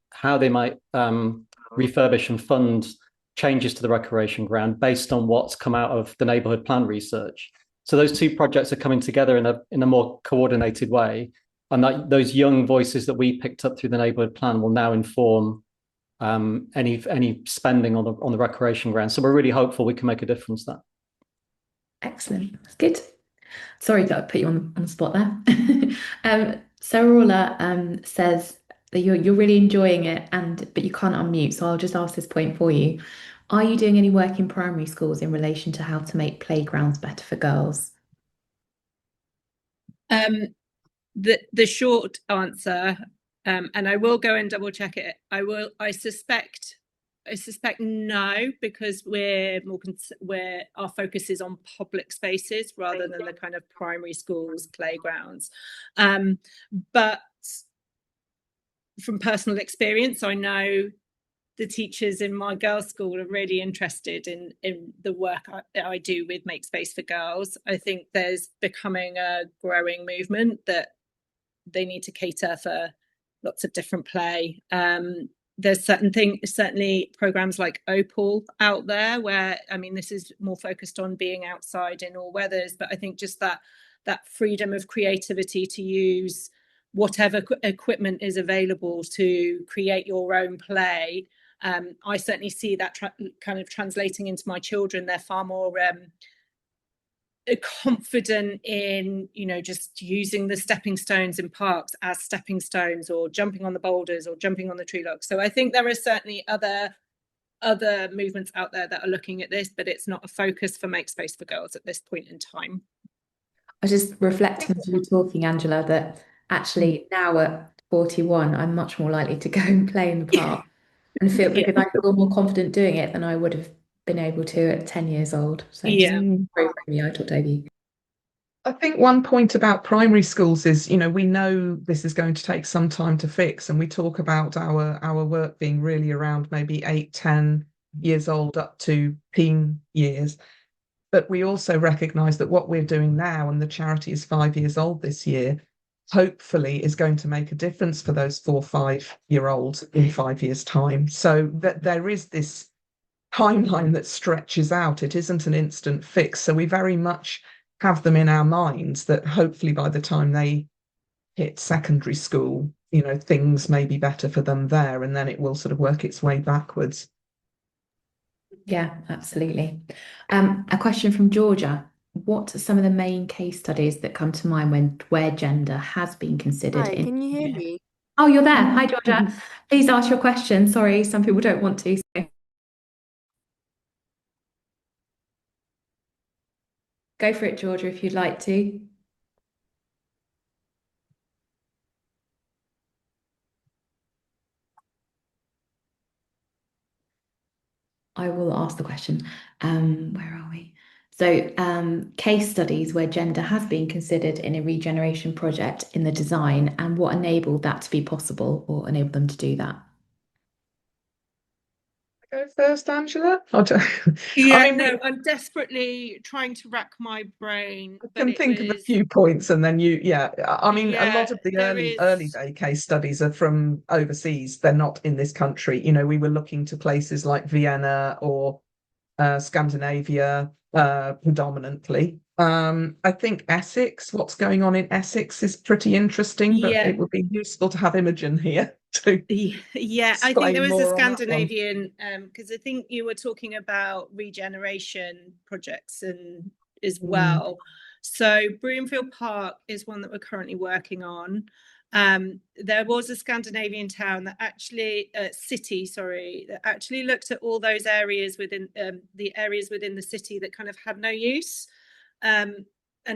refurbish and fund changes to the recreation ground based on what's come out of the neighbourhood plan research. So those two projects are coming together in a more coordinated way, and those young voices that we picked up through the neighbourhood plan will now inform any spending on the recreation ground. So we're really hopeful we can make a difference there. Excellent. That's good. Sorry that I put you on the spot there. Sarula says that you're really enjoying it, but you can't unmute, so I'll just ask this point for you. Are you doing any work in primary schools in relation to how to make playgrounds better for girls? The short answer, and I will go and double check it. I suspect no, because our focus is on public spaces rather than the kind of primary schools playgrounds. But from personal experience, I know the teachers in my girls' school are really interested in the work I do with Make Space for Girls. I think there's becoming a growing movement that they need to cater for lots of different play. There's certainly programs like Opal out there where, I mean, this is more focused on being outside in all weathers, but I think just that freedom of creativity to use whatever equipment is available to create your own play. I certainly see that kind of translating into my children. They're far more confident in, just using the stepping stones in parks as stepping stones, or jumping on the boulders, or jumping on the tree logs. So I think there are certainly other movements out there that are looking at this, but it's not a focus for Make Space for Girls at this point in time. I was just reflecting as you were talking, Angela, that actually now at 41, I'm much more likely to go and play in the park and feel because I feel more confident doing it than I would have been able to at 10 years old. So Yeah. I talked over you. I think one point about primary schools is, we know this is going to take some time to fix, and we talk about our work being really around maybe 8, 10 years old up to teen years. But we also recognise that what we're doing now, and the charity is 5 years old this year, hopefully is going to make a difference for those 4, 5-year-olds in 5 years' time. So that there is this timeline that stretches out. It isn't an instant fix. So we very much have them in our minds that hopefully by the time they hit secondary school, things may be better for them there, and then it will sort of work its way backwards. Yeah, absolutely. A question from Georgia. What are some of the main case studies that come to mind where gender has been considered Hi, in? can you hear me? Oh, you're there. Hi, Georgia. Please ask your question. Sorry, some people don't want to. So. Go for it, Georgia, if you'd like to. I will ask the question. Where are we? So, case studies where gender has been considered in a regeneration project in the design, and what enabled that to be possible or enabled them to do that. Go first, Angela? I'm desperately trying to rack my brain. I can think of a few points, and then a lot of the early day case studies are from overseas. They're not in this country. We were looking to places like Vienna or Scandinavia predominantly. I think Essex, what's going on in Essex is pretty interesting, but it would be useful to have Imogen here to I think there was a Scandinavian, because I think you were talking about regeneration projects and as well. So Broomfield Park is one that we're currently working on. There was a Scandinavian town that actually that actually looked at all those areas within the city that kind of had no use, and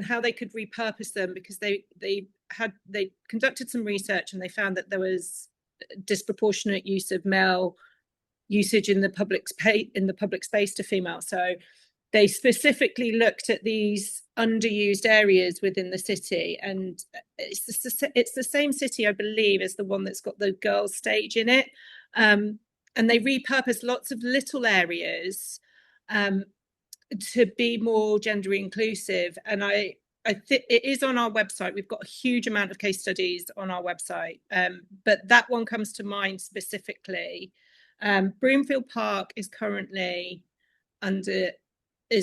how they could repurpose them, because they conducted some research and they found that there was disproportionate use of male usage in the public space to female. So they specifically looked at these underused areas within the city, and it's the same city, I believe, as the one that's got the girls' stage in it, and they repurposed lots of little areas to be more gender inclusive. And I think it is on our website. We've got a huge amount of case studies on our website, but that one comes to mind specifically. Broomfield Park is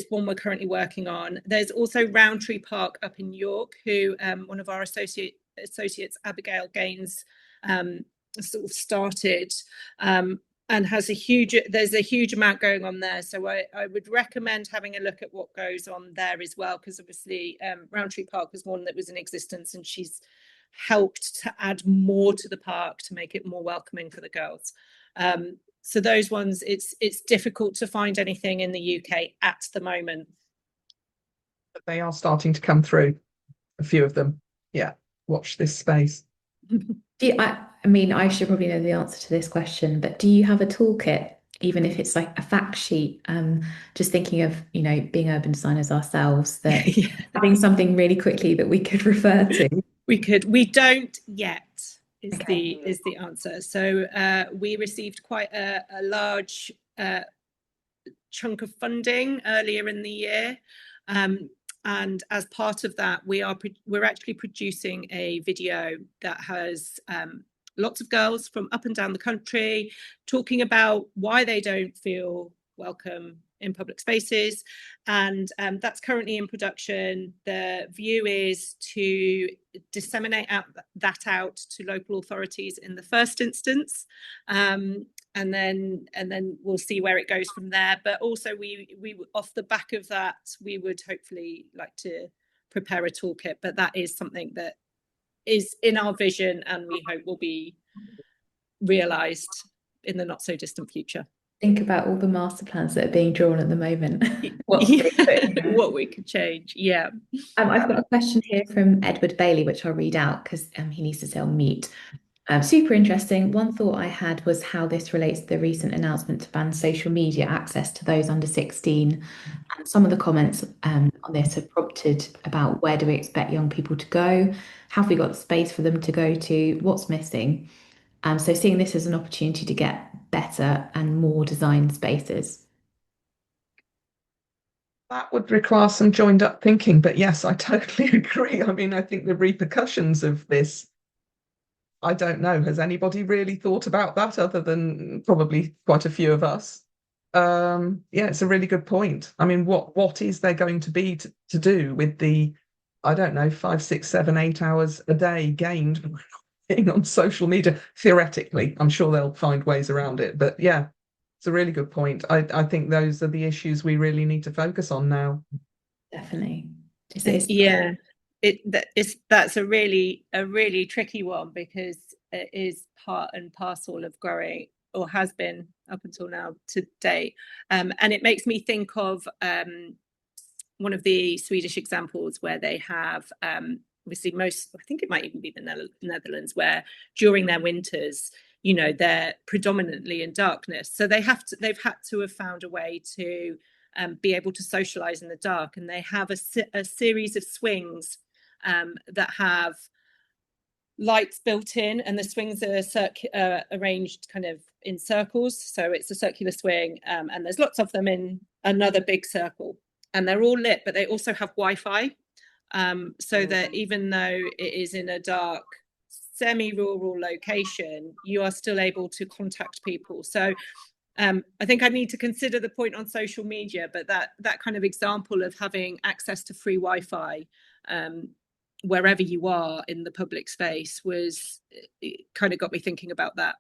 one we're currently working on. There's also Roundtree Park up in York, who one of our associates, Abigail Gaines, sort of started, and there's a huge amount going on there. So I would recommend having a look at what goes on there as well, because obviously Roundtree Park was one that was in existence, and she's helped to add more to the park to make it more welcoming for the girls. So those ones, it's difficult to find anything in the UK at the moment. But they are starting to come through, a few of them. Yeah, watch this space. I mean, I should probably know the answer to this question, but do you have a toolkit, even if it's like a fact sheet? Just thinking of, being urban designers ourselves, that Yeah. having something really quickly that we could refer to. We don't yet is Okay. the answer. So we received quite a large chunk of funding earlier in the year. And as part of that, we're actually producing a video that has lots of girls from up and down the country talking about why they don't feel welcome in public spaces. And that's currently in production. The view is to disseminate that out to local authorities in the first instance. And then we'll see where it goes from there. But also we off the back of that, we would hopefully like to prepare a toolkit, but that is something that is in our vision and we hope will be realised in the not so distant future. Think about all the master plans that are being drawn at the moment. What we could change. Yeah. I've got a question here from Edward Bailey, which I'll read out because he needs to stay on mute. Super interesting. One thought I had was how this relates to the recent announcement to ban social media access to those under 16. And some of the comments on this have prompted about where do we expect young people to go? Have we got the space for them to go to? What's missing? So seeing this as an opportunity to get better and more designed spaces. That would require some joined up thinking, but yes, I totally agree. I mean, I think the repercussions of this, I don't know. Has anybody really thought about that other than probably quite a few of us? Yeah, it's a really good point. I mean, what is there going to be to do with the, I don't know, 5, 6, 7, 8 hours a day gained by being on social media? Theoretically, I'm sure they'll find ways around it. But yeah, it's a really good point. I think those are the issues we really need to focus on now. Definitely. Yeah. That's a really tricky one because it is part and parcel of growing, or has been up until now to date. And it makes me think of one of the Swedish examples where they have obviously I think it might even be the Netherlands, where during their winters, they're predominantly in darkness. So they've had to have found a way to be able to socialize in the dark. And they have a series of swings that have lights built in, and the swings are arranged kind of in circles. So it's a circular swing, and there's lots of them in another big circle, and they're all lit, but they also have Wi-Fi, so that even though it is in a dark, semi-rural location, you are still able to contact people. So I think I need to consider the point on social media, but that kind of example of having access to free Wi-Fi wherever you are in the public space it kind of got me thinking about that.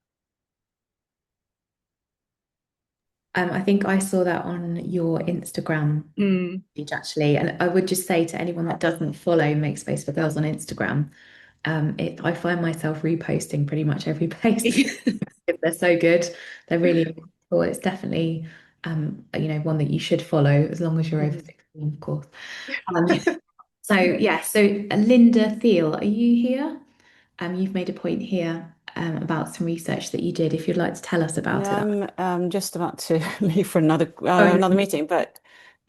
I think I saw that on your Instagram page, actually. And I would just say to anyone that doesn't follow Make Space for Girls on Instagram, I find myself reposting pretty much every place. They're so good. They're really cool. It's definitely one that you should follow as long as you're over 16, of course. So Linda Thiel, are you here? You've made a point here about some research that you did. If you'd like to tell us about it. I'm just about to leave for another meeting, but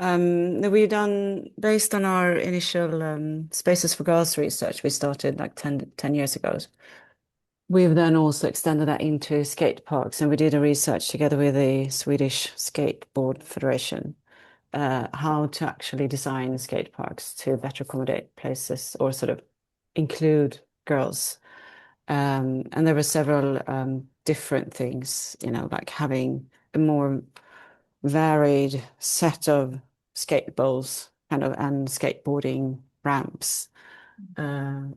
we've done, based on our initial Spaces for Girls research we started like 10 years ago. We've then also extended that into skate parks, and we did a research together with the Swedish Skateboard Federation, how to actually design skate parks to better accommodate places or sort of include girls. And there were several different things, like having a more varied set of skate bowls and skateboarding ramps,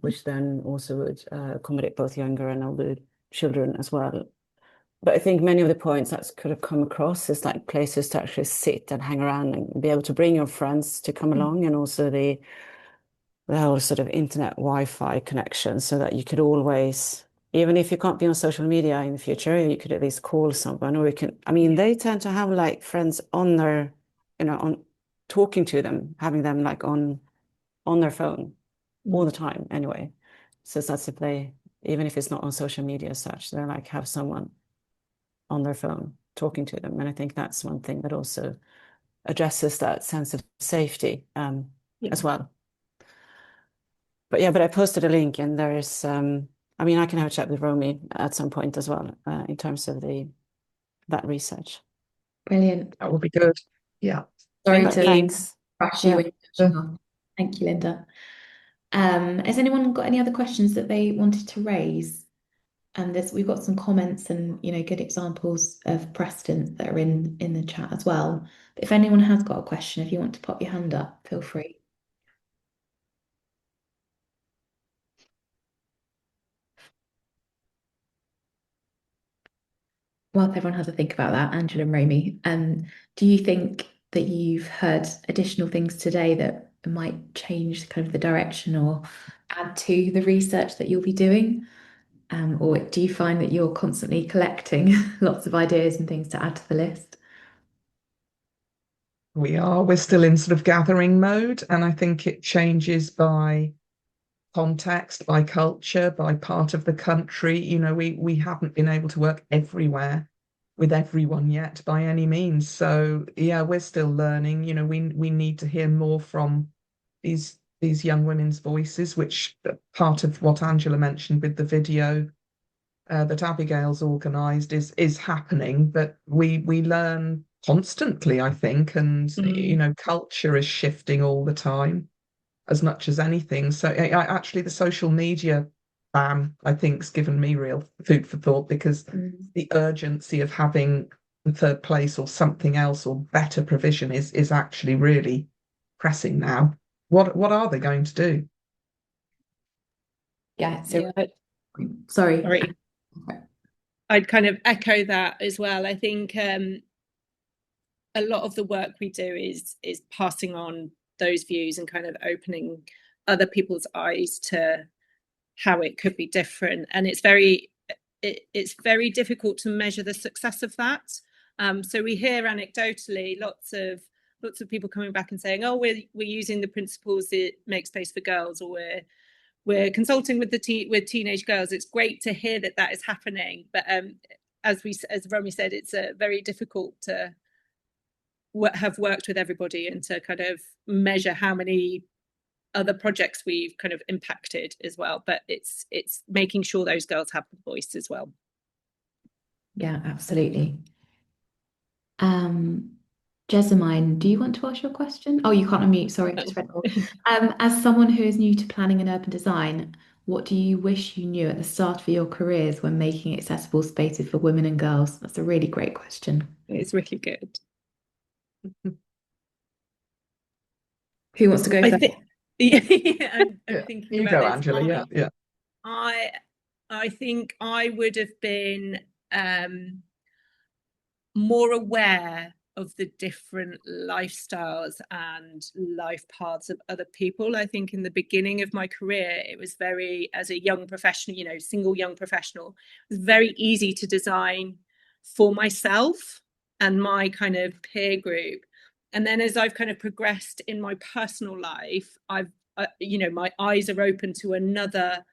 which then also would accommodate both younger and older children as well. But I think many of the points that could have come across is like places to actually sit and hang around and be able to bring your friends to come along, and also the the whole sort of internet Wi-Fi connection, so that you could always, even if you can't be on social media in the future, you could at least call someone, or you can, I mean, they tend to have like friends on their, on talking to them, having them like on their phone all the time anyway. So that's if they, even if it's not on social media as such, they like have someone on their phone talking to them. And I think that's one thing that also addresses that sense of safety as well. But yeah, but I posted a link, and there is, I mean, I can have a chat with Romy at some point as well, in terms of that research. Brilliant. That would be good. Yeah. Sorry But to thanks. rush you Yeah. when you're rushing off. Thank you, Linda. Has anyone got any other questions that they wanted to raise? And we've got some comments and good examples of precedent that are in the chat as well. But if anyone has got a question, if you want to pop your hand up, feel free. While everyone has a think about that, Angela and Romy, do you think that you've heard additional things today that might change kind of the direction or add to the research that you'll be doing? Or do you find that you're constantly collecting lots of ideas and things to add to the list? We're still in sort of gathering mode, and I think it changes by context, by culture, by part of the country. We haven't been able to work everywhere with everyone yet by any means. So yeah, we're still learning. We need to hear more from these young women's voices, which part of what Angela mentioned with the video that Abigail's organised is happening, but we learn constantly, I think, and culture is shifting all the time as much as anything. So actually the social media ban, I think, has given me real food for thought, because the urgency of having the third place or something else or better provision is actually really pressing now. What are they going to do? Yeah, Sorry. I'd kind of echo that as well. I think a lot of the work we do is passing on those views and kind of opening other people's eyes to how it could be different. And it's very difficult to measure the success of that. So we hear anecdotally lots of people coming back and saying, "Oh, we're using the principles that make space for girls," or we're consulting with with teenage girls. It's great to hear that is happening, but as Romy said, it's very difficult to have worked with everybody and to kind of measure how many other projects we've kind of impacted as well. But it's making sure those girls have the voice as well. Yeah, absolutely. Jessamine, do you want to ask your question? Oh, you can't unmute. Sorry, I just read all. As someone who is new to planning and urban design, what do you wish you knew at the start of your careers when making accessible spaces for women and girls? That's a really great question. It's really good. Who wants to go first? I'm thinking you about go, this. Angela. Yeah. I think I would have been more aware of the different lifestyles and life paths of other people. I think in the beginning of my career, it was very, as a young professional, single young professional, it was very easy to design for myself and my kind of peer group. And then as I've kind of progressed in my personal life, my eyes are open to another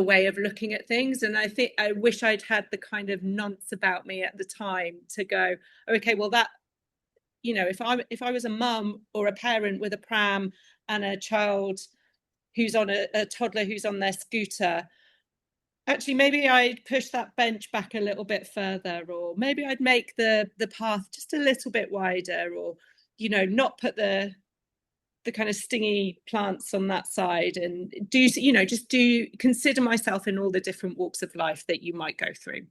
way of looking at things. And I wish I'd had the kind of nonce about me at the time to go, okay, well, that, if I was a mum or a parent with a pram and a child who's on a toddler who's on their scooter, actually maybe I'd push that bench back a little bit further, or maybe I'd make the path just a little bit wider, or not put the kind of stingy plants on that side, and just consider myself in all the different walks of life that you might go through.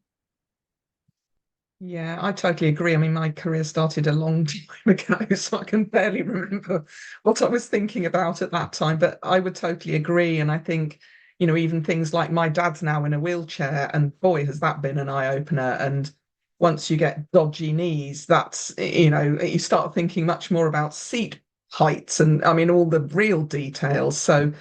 Yeah, I totally agree. I mean, my career started a long time ago, so I can barely remember what I was thinking about at that time, but I would totally agree. And I think, even things like my dad's now in a wheelchair, and boy, has that been an eye-opener. And once you get dodgy knees, that's, you start thinking much more about seat heights and I mean all the real details. So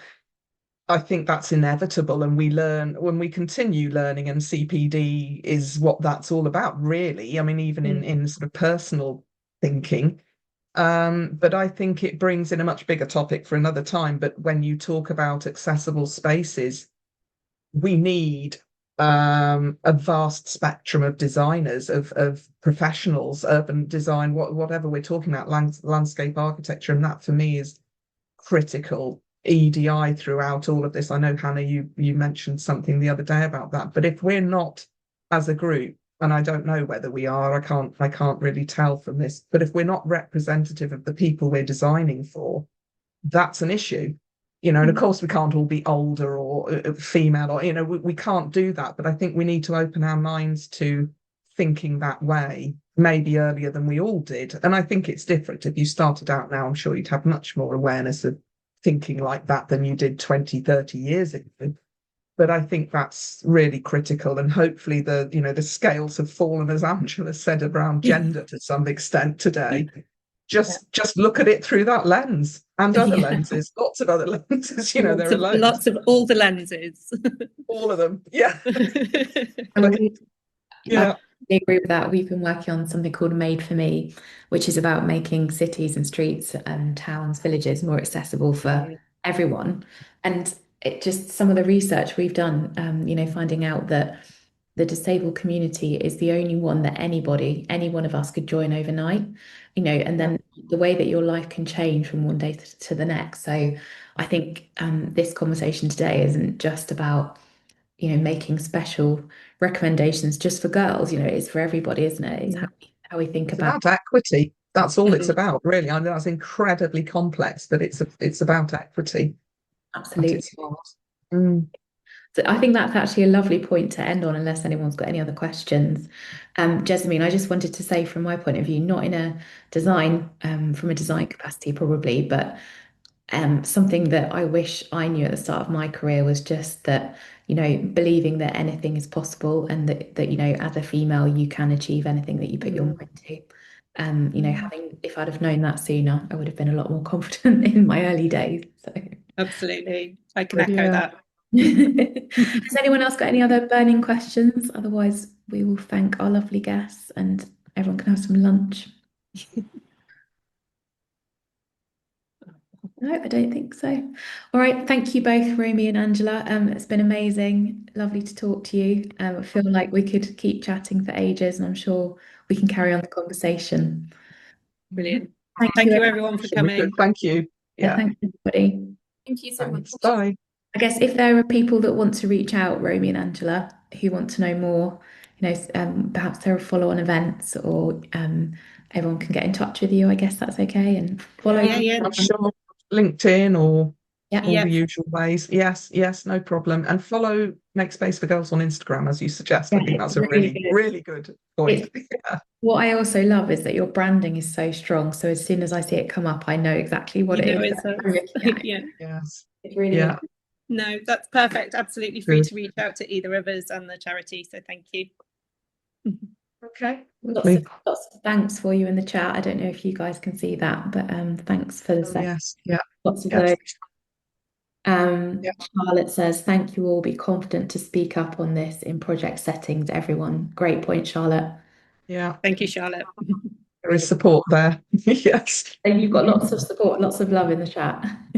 I think that's inevitable, and we learn when we continue learning, and CPD is what that's all about, really. I mean, even in sort of personal thinking. But I think it brings in a much bigger topic for another time. But when you talk about accessible spaces, we need a vast spectrum of designers, of professionals, urban design, whatever we're talking about, landscape architecture, and that for me is critical. EDI throughout all of this. I know, Hannah, you mentioned something the other day about that. But if we're not, as a group, and I don't know whether we are, I can't really tell from this, but if we're not representative of the people we're designing for, that's an issue. And of course we can't all be older or female, or we can't do that. But I think we need to open our minds to thinking that way, maybe earlier than we all did. And I think it's different. If you started out now, I'm sure you'd have much more awareness of thinking like that than you did 20, 30 years ago. But I think that's really critical. And hopefully the scales have fallen, as Angela said, around gender to some extent today. Just look at it through that lens and other lenses, lots of other lenses. There are loads. Lots of all the lenses. All of them. Yeah. Yeah. I agree with that. We've been working on something called Made for Me, which is about making cities and streets and towns, villages more accessible for everyone. And it just some of the research we've done, finding out that the disabled community is the only one that any one of us could join overnight, and then the way that your life can change from one day to the next. So I think this conversation today isn't just about making special recommendations just for girls. It's for everybody, isn't it? It's how we think about equity. That's all it's about, really. I know that's incredibly complex, but it's about equity. Absolutely. So I think that's actually a lovely point to end on, unless anyone's got any other questions. Jessamine, I just wanted to say from my point of view, not in a design, from a design capacity probably, but something that I wish I knew at the start of my career was just that, believing that anything is possible, and that as a female, you can achieve anything that you put your mind to. If I'd have known that sooner, I would have been a lot more confident in my early days. So absolutely, I can echo that. Has anyone else got any other burning questions? Otherwise, we will thank our lovely guests and everyone can have some lunch. No, I don't think so. All right, thank you both, Romy and Angela. It's been amazing, lovely to talk to you. I feel like we could keep chatting for ages, and I'm sure we can carry on the conversation. Brilliant. Thank you everyone for coming. Thank you. Yeah, thank you, everybody. Thank you so much. Bye. I guess if there are people that want to reach out, Romy and Angela, who want to know more, perhaps there are follow-on events, or everyone can get in touch with you. I guess that's okay, and follow. I'm sure LinkedIn or all Yeah. the usual ways. Yes, no problem. And follow Make Space for Girls on Instagram, as you suggest. I think that's a really good point. What I also love is that your branding is so strong. So as soon as I see it come up, I know exactly what it is. Yes. It's really No, that's perfect. Absolutely free to reach out to either of us and the charity. So thank you. Okay. Lots of thanks for you in the chat. I don't know if you guys can see that, but thanks for the yes. Yeah. Lots of those. Charlotte says, thank you all. Be confident to speak up on this in project settings, everyone. Great point, Charlotte. Yeah. Thank you, Charlotte. There is support there. Yes. And you've got lots of support, lots of love in the chat.